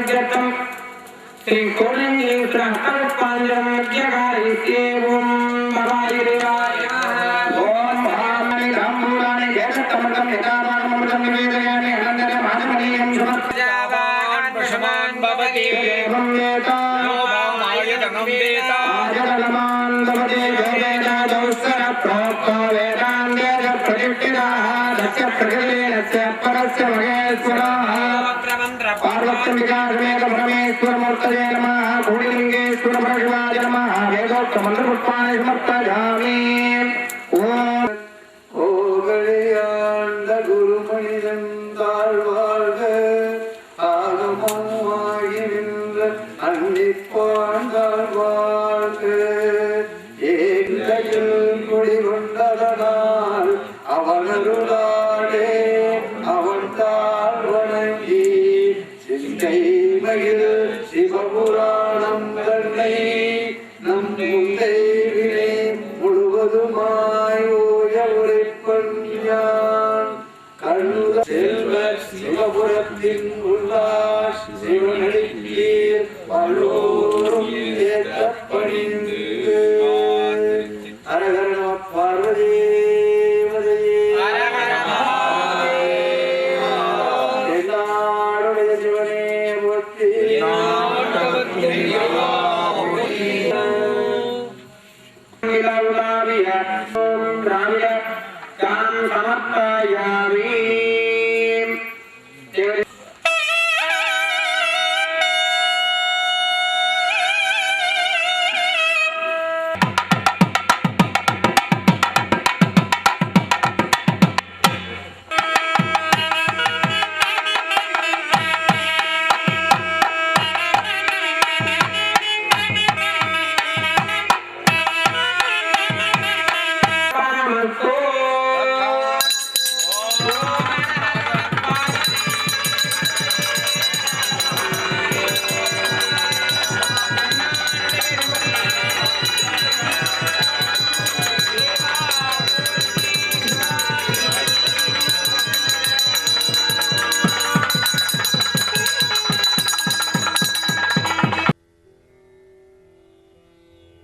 प्रज्ञप्तम् श्री कोलिंगेश्वर हस्तपांजरं मध्यकारित्येवं भवायुरेवाय ओम महामणि धाम्बूलानि जयसत्तमृतं नितामानमृतं निवेदयामि अनन्तरं महामणीयं समर्पयामि पशुमान् भवति एवं वेता आयतनं वेता आयतनमान् भवति वेदादौस्सर प्रोक्तो वेदान्तेन प्रतिष्ठिताः तस्य प्रकृतेनस्य परस्य महेश्वरः पार्वत्यम्बिकासमेत परमेश्वरमूर्तये नमः कोटिलिङ्गेश्वर परशिवाय नमः वेदोक्तमन्त्रपुष्पाणि समर्पयामि ओम ओगळियाण्ड गुरुमणिதன் தாழ்வாழ்க ஆகமமாகி நின்ற அன்னிப்பான் தாழ்வாழ்க ஏழையில் குடிகொண்டதனால் அவனருளாலே அவன் தாழ்வணங்கி சிந்தைமகிழ் சிவபுராணம் தன்னை நம் முந்தை வினை முழுவதுமாய் ஓய உரைப்பன்யான் கண்ணுத செல்வ சிவபுரத்தின் உள்ளார் சிவனடிக்கீர் பல்லோரும் ஏற்றப்பணிந்து அரகர நம பார்வதி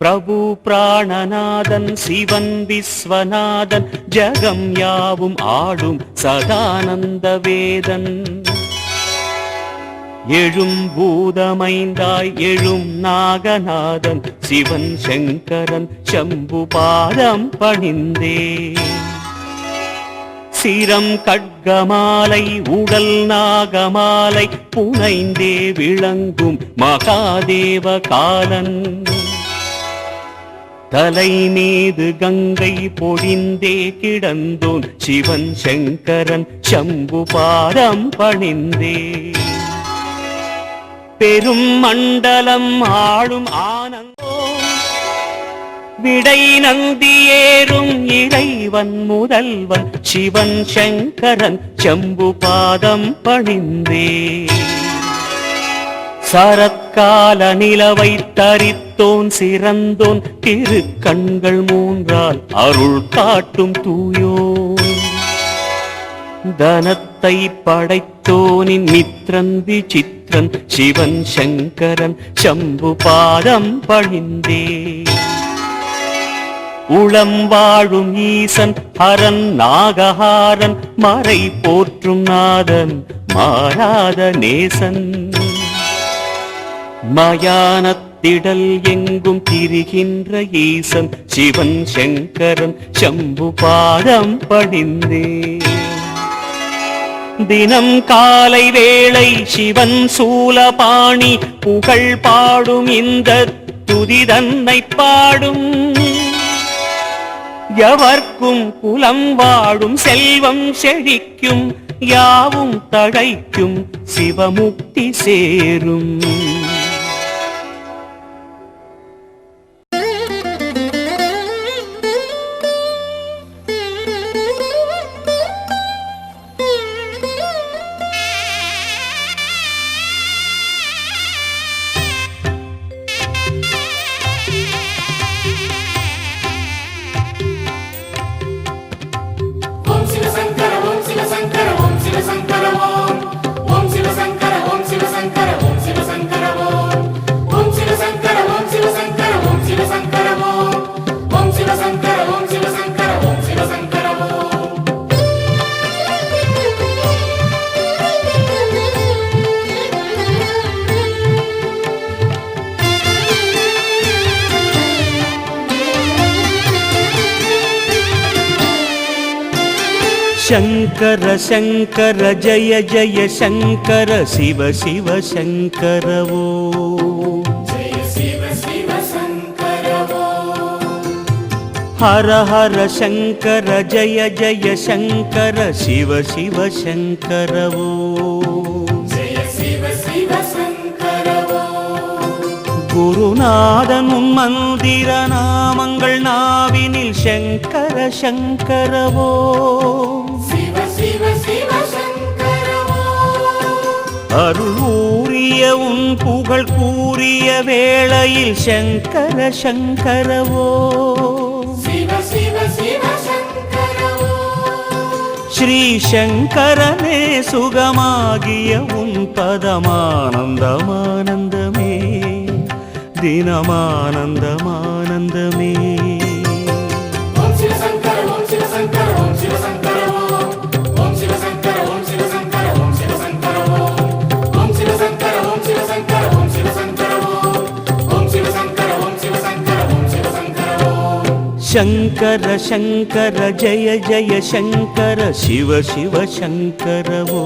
प्रभु प्राणनादन शिवन विश्वनादन जगम यावुम आडुम सदानंद वेदन எழும் பூதமைந்தாய் எழும் நாகநாதன் சிவன் சங்கரன் சம்பு பாதம் பணிந்தே சிரம் கட்கமாலை உடல் நாகமாலை புனைந்தே விளங்கும் மகாதேவ காலன் தலை மீது கங்கை பொழிந்தே கிடந்தோன் சிவன் சங்கரன் சம்பு பாதம் பணிந்தே பெரும் மண்டலம் ஆளும் ஆனந்தோ விடை நந்தியேறும் இறைவன் முதல்வன் சிவன் சங்கரன் சம்பு பாதம் பணிந்தே சரத்கால நிலவை தரித்தோன் சிறந்தோன் திருக்கண்கள் மூன்றால் அருள் காட்டும் தூயோன் தனத்தை படைத்தோனின் மித்ரன் விசித்திரன் சிவன் சங்கரன் சம்பு பாதம் பணிந்தே உளம் வாழும் ஈசன் ஹரன் நாகஹாரன் மறை போற்றும் நாதன் மாறாத நேசன் மயானத்திடல் எங்கும் திரிகின்ற ஈசன் சிவன் சங்கரன் சம்பு பாதம் பணிந்தே தினம் காலை வேளை சிவன் சூலபாணி புகழ் பாடும் இந்த துதி தன்னை பாடும் எவர்க்கும் குலம் வாழும் செல்வம் செழிக்கும் யாவும் தழைக்கும் சிவமுக்தி சேரும் Om Shiva Shankara Om Shiva Shankar Shankar जय जय शङ्कर शिव शिव शङ्कर वो हर हर शङ्कर जय जय शङ्कर शिव शिव शङ्कर वो குருநாதன் உன் மந்திர நாமங்கள் நாவினில் சங்கர சங்கரவோ அருள் ஊறிய உன் புகழ் கூறிய வேளையில் சங்கர சங்கரவோ ஸ்ரீ சங்கரனே சுகமாகிய உன் பதமானந்தமானந்தமே தினமானந்தமானந்தமே शङ्कर शङ्कर जय जय शङ्कर शिव शिव शङ्कर वो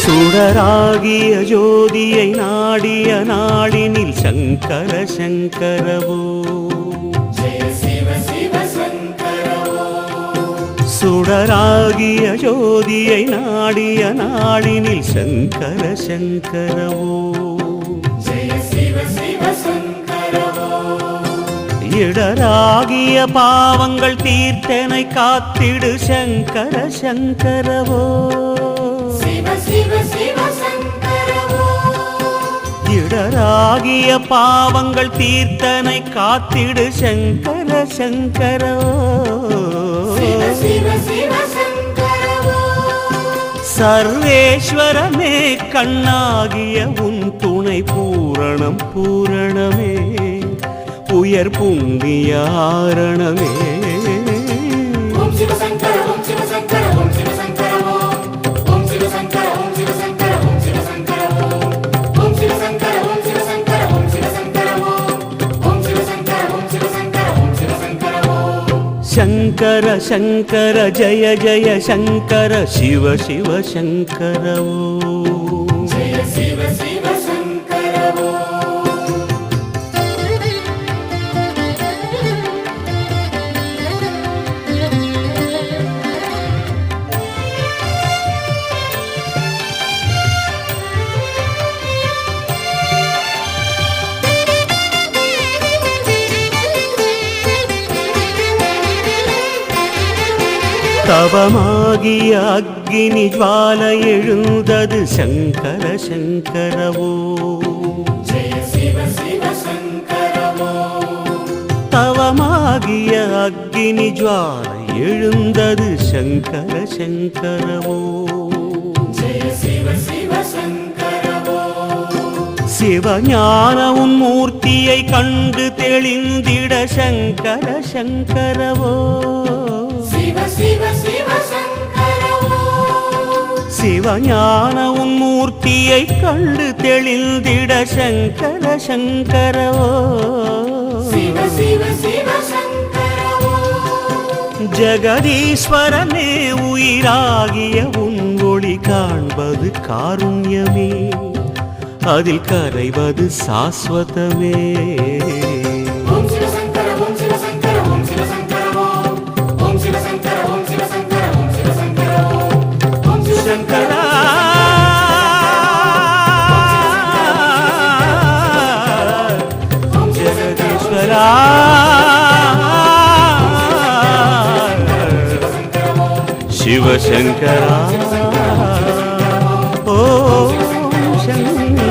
சுடராகிய ஜோதியை நாடிய நாடினில் சங்கர சங்கரவோ சுடராகிய ஜோதியை நாடிய நாடினில் சங்கர சங்கரவோ இடராகிய பாவங்கள் தீர்த்தனை காத்திடு சங்கர சங்கரவோ இடராகிய பாவங்கள் தீர்த்தனை காத்திடு சங்கர சங்கரோ சர்வேஸ்வரமே கண்ணாகிய உன் துணை பூரணம் பூரணமே உயர் புண்ணியாரணமே शङ्कर शङ्कर जय जय शङ्कर शिव शिव शङ्कर वो தவமாகிய அக்னி ஜுவால எழுந்தது சங்கர சங்கரவோ தவமாகிய அக்னி ஜுவால எழுந்தது சங்கர சங்கரவோ சிவஞான உன் மூர்த்தியை கண்டு தெளிந்திட சங்கர சங்கரவோ சிவஞான உன் மூர்த்தியை கண்டு தெளிந்திட சங்கர சங்கரவோ ஜகதீஸ்வரனே உயிராகிய உன் ஒளி காண்பது காருண்யமே அதில் கரைவது சாஸ்வதமே शंकरा जगदीश्वरा शिव शंकरा ओ शंकरा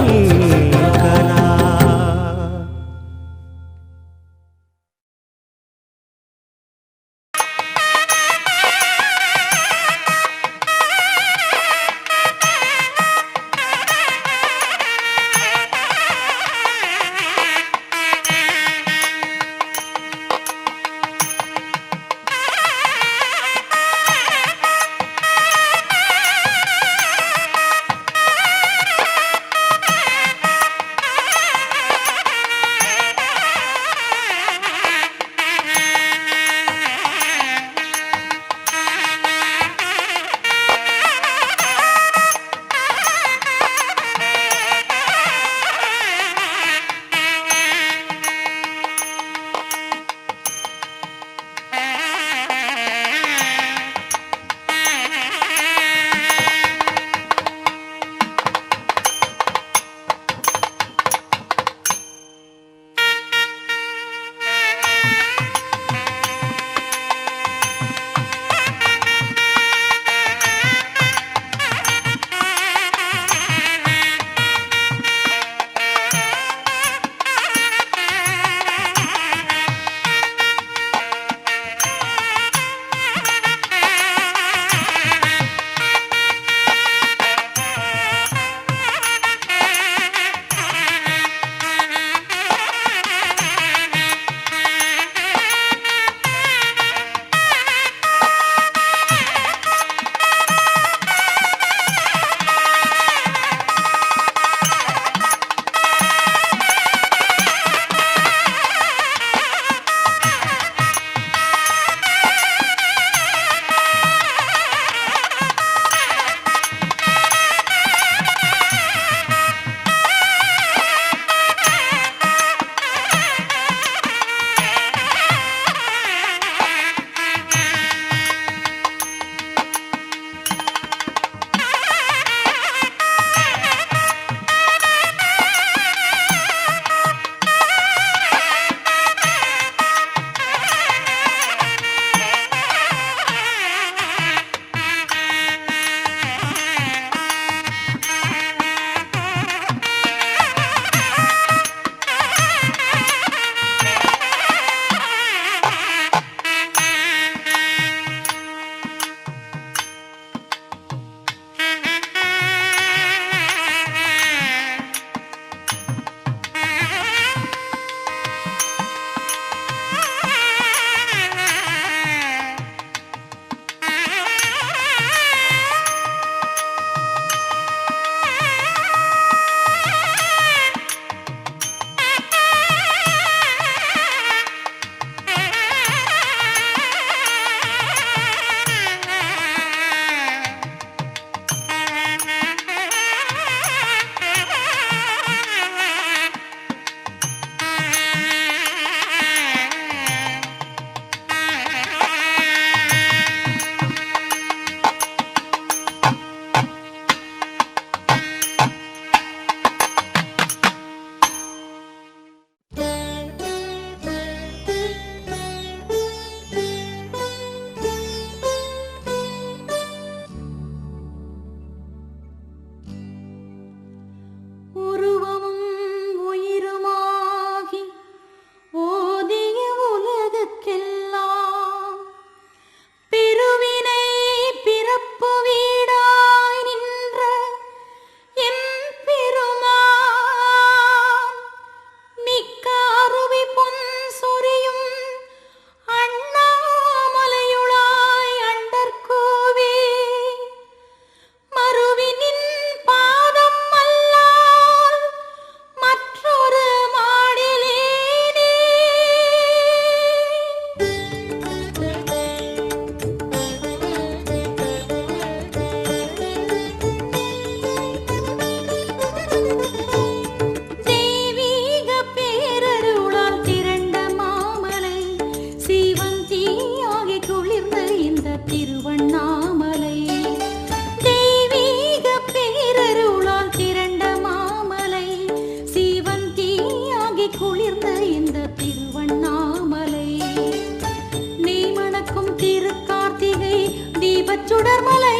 தீபச்சுடர்மலை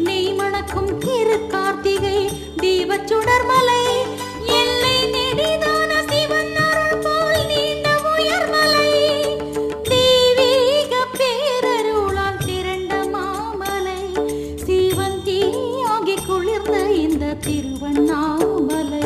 நெய் மணக்கும் திரு கார்த்திகை தீபச்சுடர்மலை எல்லை நெடிதான சிவன் அருள் போல் நீண்ட உயர்மலை தெய்வீக பேரருளால் திரண்ட மாமலை சிவன் தீயாகி குளிர்ந்த இந்த திருவண்ணாமலை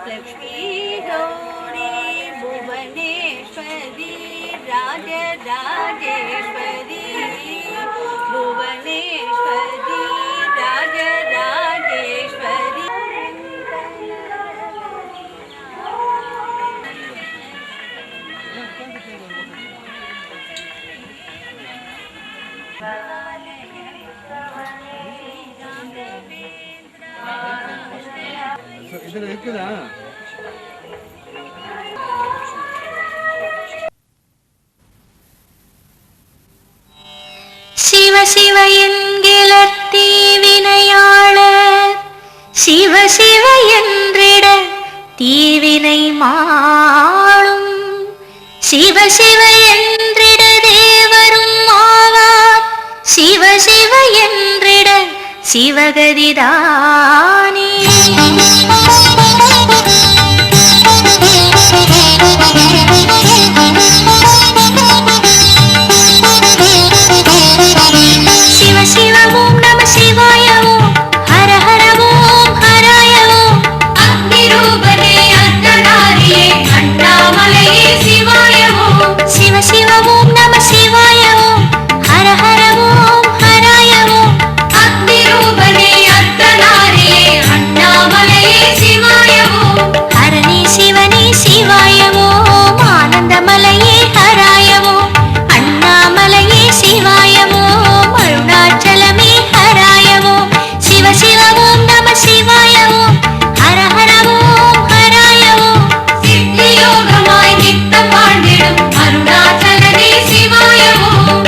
लक्ष्मी गौरी भुवनेश्वरी राजराजेश्वरी भुवनेश्वरी राजराजेश्वरी இதுல இருக்குதா? சிவ சிவ என்கிற தீவினையாளர் சிவ சிவ என்றிட தீவினை மாளும் சிவ சிவ என்றிட தேவரும் ஆவார் சிவ சிவ என்றிட சிவகதிதானே சிவ சிவ ஓம் நம சிவாய ஓம் ஹர ஹர ஓம் ஹராய ஓம் அக்னி ரூபனே அர்த்தநாரியே அண்ணாமலையே சிவாய ஓம் சிவ சிவ ஓம் நம சிவாய ஓம் ஹர ஹர ஓம் ஹராய ஓம் அக்னி ரூபனே அர்த்தநாரியே அண்ணாமலையே சிவாய ஓம் ஹரணி சிவனே சிவாய ஓம் ஆனந்தமலையே ஹராய ஓம் அண்ணாமலையே சிவாய ஓம் அருணாச்சலமே ஹராய ஓம் சிவ சிவ ஓம் நம சிவாய ஓம் ஹர ஹர ஓம் ஹராய ஓம் சித்தி யோகமாய் நித்தம் வாழ்ந்திடும் அருணாச்சலனே சிவாய ஓம்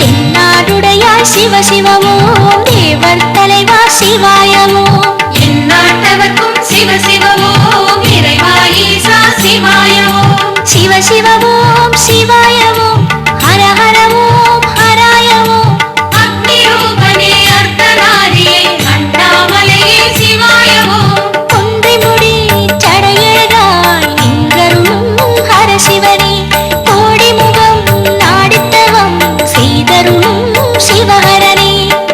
என்னாடுடையாய் சிவ சிவ ஓம் தேவர் தலைவா சிவாய ஓம் எந்நாட்டவர்க்கும் சிவ சிவ ஓம் இறைவா ஈசா சிவாய ஓம் சிவ சிவ ஓம் சிவாய ஓம் ஹர ஹர ஓம் ஹராய ஓம் அக்னி ரூபனே அர்த்தநாரியே அண்ணாமலையே சிவாய ஓம் கொன்றை முடி சடையழகாய் நின்றருளும் ஹர சிவனே கோடி முகம் நாடித்தவம் செய்தருளும் சிவஹரனே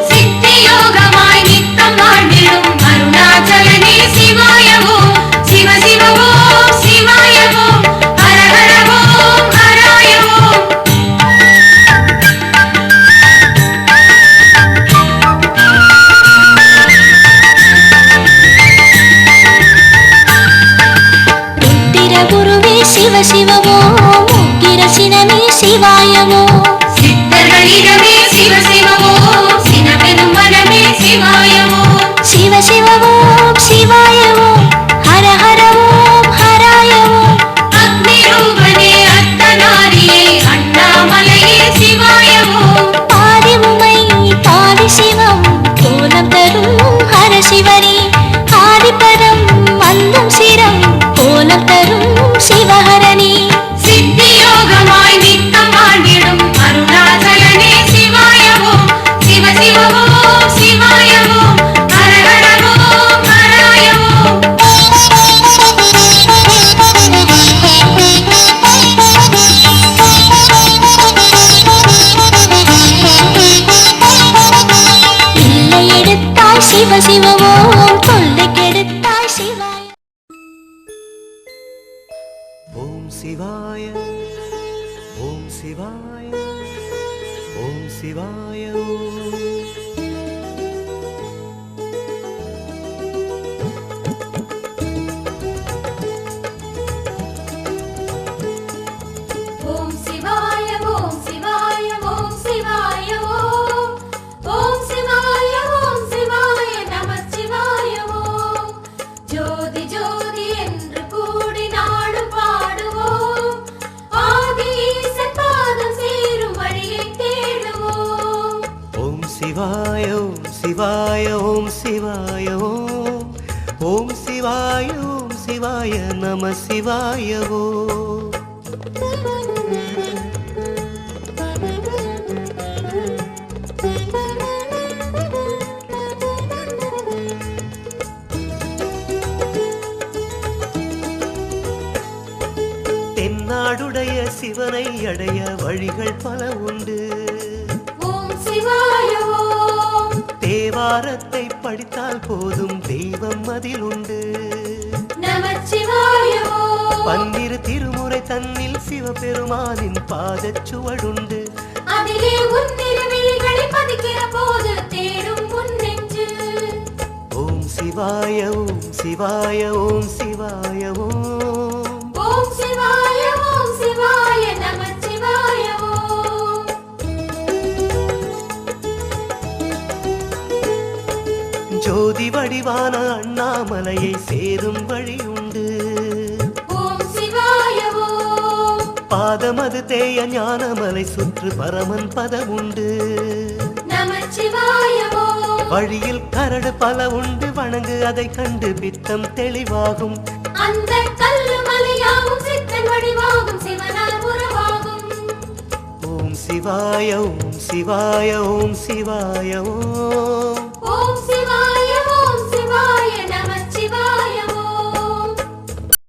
சித்தி யோகமாய் நித்தம் வாழ்ந்திடும் அருணாச்சலனே சிவாய ஓம் சிவ சிவ ஓம் சிவாய ஓம் ஹர ஹர ஓம் ஹராய ஓம் ருத்திர குருவே சிவ சிவ ஓம் உக்கிர சினமே சிவாய ஓம் சித்தர்களிடமே சிவ சிவ ஓம் சினமெனும் மனமே சிவாய ஓம் சிவ சிவ ஓம் சிவாய ஓம் ஹர ஹர ஓம் ஹராய ஓம் அக்னி ரூபனே அர்த்தநாரியே அண்ணாமலையே சிவாய ஓம் பாதி உமை பாதி சிவம் கோலம் தரும் ஹர சிவனே ஆதிபதம் அந்தம் சிரம் கோலம் தரும் சிவஹரனே சித்தி யோகமாய் நித்தம் வாழ்ந்திடும் அருணாச்சலனே சிவாய ஓம் சிவ சிவ ஓம் சிவாய ஓம் ஹர ஹர ஓம் ஹராய ஓம் இல்லை எடுத்தாய் சிவ சிவ ஓம் தொல்லை கெடுத்தாய் சிவாய ஓம் சிவாய ஓம் சிவாய ஓம் சிவாய ஓம் ஓம் சிவாய ஓம் சிவாய ஓம் சிவாய ஓம் ஓம் சிவாய ஓம் சிவாய நம சிவாய ஓம் ஜோதி ஜோதி என்று கூடி நாடு பாடுவோம் ஆதி ஈசன் பாதம் சேரும் வழியை தேடுவோம் ஓம் சிவாய ஓம் சிவாய ஓம் சிவாய ஓம் ஓம் சிவாய ஓம் சிவாய நம சிவாய ஓம் தென்னாடுடைய சிவனை அடைய வழிகள் பல உண்டு. ஓம் சிவாய ஓம். தேவாரத்தை படித்தால் போதும் தெய்வம் அதில் உண்டு. நமச்சிவாய ஓம். பன்னிரு திருமுறை தன்னில் சிவபெருமானின் பாதச்சுவடுண்டு. அதிலே உன்னிருவிழிகளை பதிக்கிற போது தேடும் உன் நெஞ்சு. ஓம் சிவாய ஓம் சிவாய ஓம் சிவாய ஓம். ஓம் சிவாய ஓம் சிவாய நமச்சிவாய ஓம். ஜோதி வடிவான அண்ணாமலையை சேரும் வழி உண்டு. ஓம் சிவாய ஓம். பாதமது தேய ஞானமலை சுற்று பரமன் பதமுண்டு. நமச்சிவாய ஓம். வழியில் கரடு பல உண்டு, வணங்கு அதை கண்டு பித்தம் தெளிவாகும். அந்த கல்லு மலையாகும் சித்தன் வடிவாகும் சிவனால் உருவாகும். ஓம் சிவாய ஓம் சிவாய ஓம் சிவாய ஓம். ஓம் சிவாய